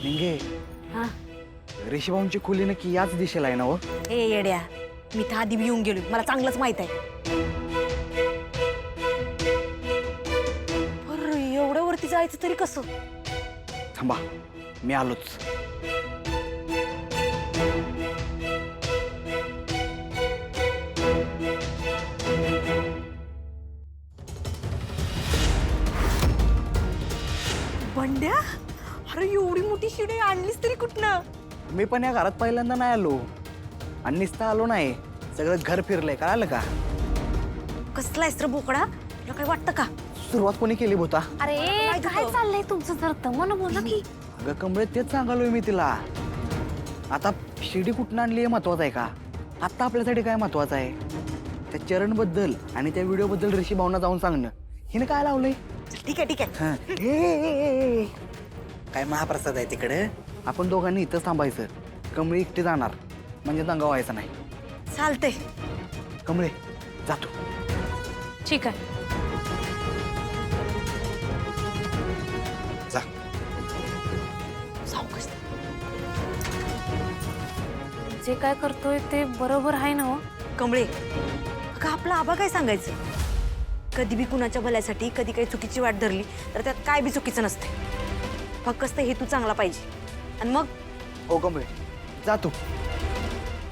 निंगे हा ऋषीभाऊंची खोली नक्की याच दिशेला आहे ना हो? ए येड्या, मी तर आधी येऊन गेलो, मला चांगलंच माहित आहे. बरं, एवढ्या वरती जायचं तरी कसं? थांबा, मी आलोच. बंड्या, अरे एवढी मोठी शिडी आणलीस तरी कुठनं? मी पण या घरात पहिल्यांदा नाही आलो आणि नुसतं आलो नाही, सगळं घर फिरलंय, कळालं का? कसला आहेस रे बोकडा, तुला काय वाटतं का? सुरुवात कोणी केली होता? अरे काय चाललंय तुमचं? जर तमन बोला की. अगं कमळे, तेच सांगालोय मी तिला. आता शिडी कुठून आणली हे महत्वाचं आहे का? आता आपल्यासाठी काय महत्वाचं आहे? त्या चरणबद्दल आणि त्या व्हिडिओबद्दल ऋषी भाऊंना जाऊन सांगणं. हिने काय लावलंय? ठीक आहे ठीक आहे. हं. ए, काय महाप्रसाद आहे तिकडे? आपण दोघांनी इथंच थांबायचं. कमळी एकटी जाणार म्हणजे दंगा व्हायचा नाही. चालते. कमळे, जातो. ठीक आहे. जा. सावकाश. जे काय करतोय ते बरोबर आहे ना हो? कमळे, अगं आपला आबा काय सांगायचं? कधी बी कुणाच्या भल्यासाठी कधी काही चुकीची वाट धरली तर त्यात काय बी चुकीचं नसते. फक्त हेतू चांगला पाहिजे आणि मग. हो कमळे, जातो.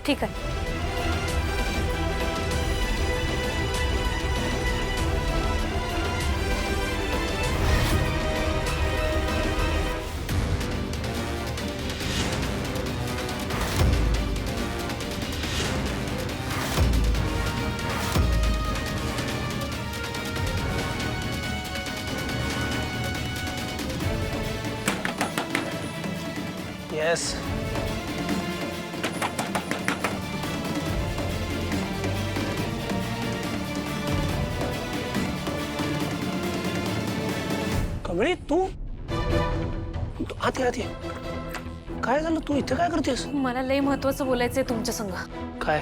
ठीक आहे. Yes. कमळे, तू आत ये. काय झालं? तू इथे काय करतेस? मला लय महत्वाचं बोलायचंय तुमच्या संग. काय?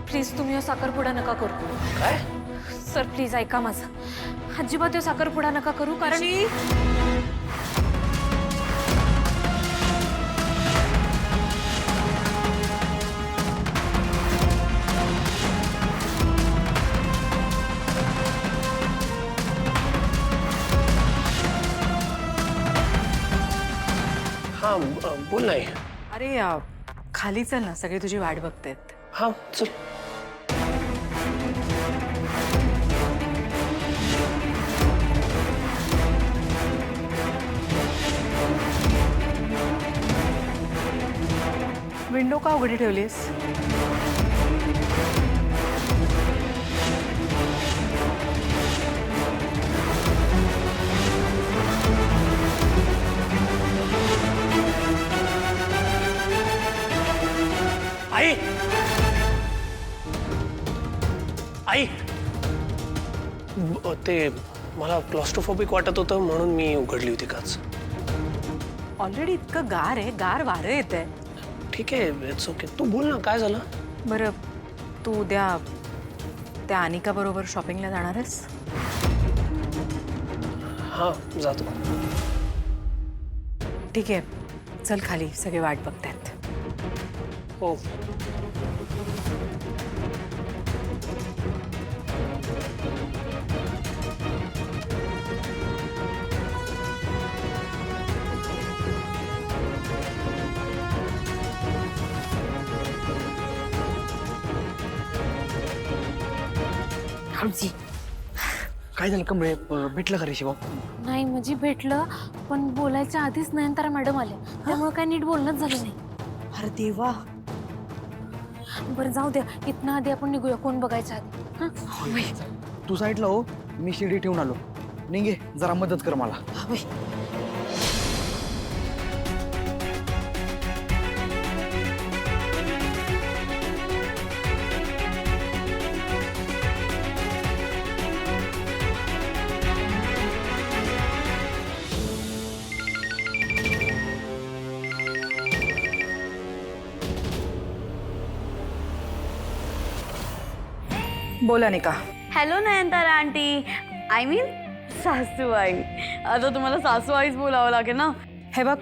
प्लीज तुम्ही साखरपुडा नका करू. काय? सर प्लीज ऐका माझं. अजिबात साखरपुडा नका करू, कारण हाँ, बोल नाही. अरे खाली चल ना, सगळे तुझी वाट बघतायत. हाँ चल. विंडो का उघडी ठेवलीस? आई, आई, ते मला क्लॉस्ट्रोफोबिक वाटत होतं म्हणून मी उघडली होती काच. ऑलरेडी इतकं गार आहे, गार वारं येत आहे. ठीक आहे, इट्स ओके. तू बोल ना, काय झालं? बरं, तू उद्या त्या अनिका बरोबर शॉपिंगला जाणार आहेस? हां, जातो. ठीक आहे, चल खाली, सगळे वाट बघतायत. हो. आमची काय झालं कमळे? भेटलं का ऋषी भाऊ? नाही म्हणजे भेटलं, पण बोलायच्या आधीच नयनतारा मॅडम आल्या, त्यामुळे काय नीट बोलणंच झालं नाही. अरे देवा. बरं जाऊ द्या, इथनं आधी आपण निघूया, कोण बघायच्या आधी. हां, तू साईडला हो, मी शिडी ठेवून आलो. निघे, जरा मदत कर मला. हा बाई. बोल Anika. Hello Nayantara aunty, I mean सासूबाई. आता तुम्हाला सासूबाईच बोलावं लागेल ना. हे बघ,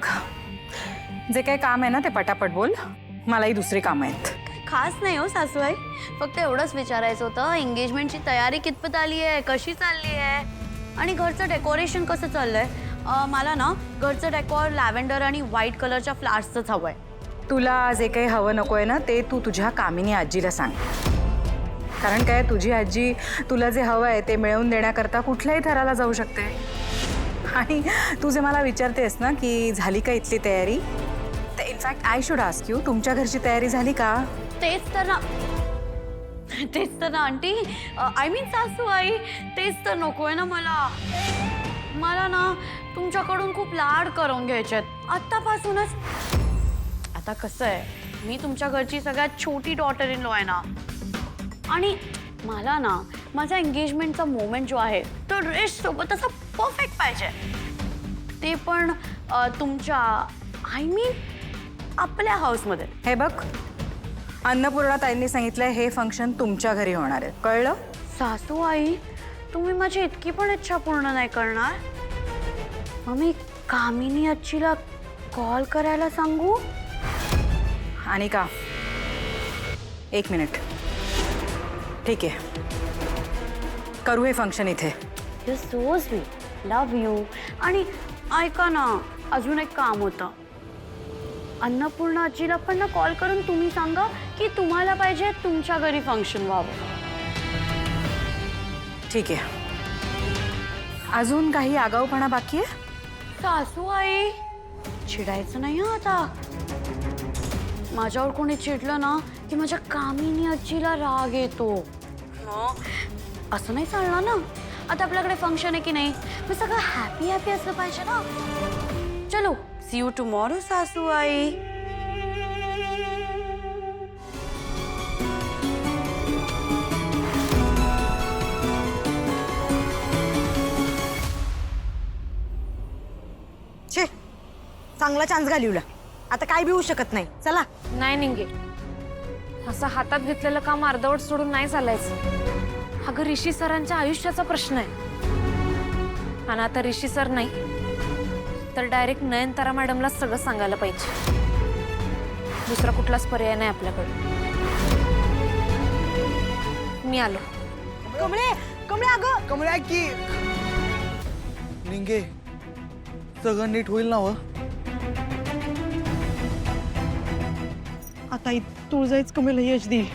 जे काही काम आहे ना ते पटापट बोल, मलाही दुसरी कामं आहेत. खास नाही हो सासूबाई, फक्त एवढंच विचारायचं होतं एंगेजमेंटची तयारी कितपत आली आहे, कशी चालली आहे आणि घरचं डेकोरेशन कसं चाललंय. मला ना घरचं डेकोर लॅव्हेंडर आणि व्हाईट कलरच्या फ्लावर्सचंच हवं आहे. तुला जे काही हवं नको आहे ना ते तू तुझ्या कामिनी आजीला सांग. कारण काय, तुझी आजी तुला जे हवं आहे ते मिळवून देण्याकरता कुठल्याही थराला जाऊ शकते. आणि तू जे मला विचारतेस ना की झाली का इथली तयारी, तर in fact I should ask you, तुमच्या घरची तयारी झाली का? तेच तर ना आंटी, आय मीन सासूबाई, तेच तर नकोय ना मला ना तुमच्याकडून खूप लाड करून घ्यायचे आहेत आत्तापासूनच. आता कसं आहे, मी तुमच्या घरची सगळ्यात छोटी डॉटर इन लॉ आहे ना, आणि मला ना माझा एंगेजमेंटचा मोमेंट जो आहे तो ड्रेस सोबत असा परफेक्ट पाहिजे. ते पण तुमच्या आय मीन आपल्या हाऊसमध्ये. हे बघ, अन्नपूर्णा ताईंनी सांगितलंय हे फंक्शन तुमच्या घरी होणार आहे, कळलं? सासू आई, तुम्ही माझी इतकी पण इच्छा पूर्ण नाही करणार? मग मी कामिनी आजीला कॉल करायला सांगू? आणि का, एक मिनिट, ठीक आहे, करू हे फंक्शन इथे. You so sweet, love you. आणि ऐका ना, अजून एक काम होतं. अन्नपूर्णा आजीला पण ना कॉल करून तुम्ही सांगा की तुम्हाला पाहिजे तुमच्या घरी फंक्शन व्हावं. ठीक आहे. अजून काही आगाऊपणा बाकी आहे? सासू आई, चिडायचं नाही हं आता. माझ्यावर कोणी चिडलं ना की माझ्या कामिनी आजीला राग येतो. असं नाही चालणार ना. आता आपल्याकडे फंक्शन आहे की नाही, मग सगळं हॅपी हॅपी असलं पाहिजे ना. चलो, सी यू टुमॉरो सासू आई. छे, चांगला चान्स घालिवला. आता काय बी होऊ शकत नाही. चला. नाही निघे, असं हातात घेतलेलं काम अर्धवट सोडून नाही चालायचं. अगं ऋषी सरांच्या आयुष्याचा प्रश्न आहे. आणि आता ऋषी सर नाही तर डायरेक्ट नयनतारा मॅडमला सगळं सांगायला पाहिजे. दुसरा कुठलाच पर्याय नाही आपल्याकडे. मी आलो. कमळे, कमळे अगं. कमळ्या की निंगे, सगळं नीट होईल ना? आता तुळजाईच कमळेला यश देईल.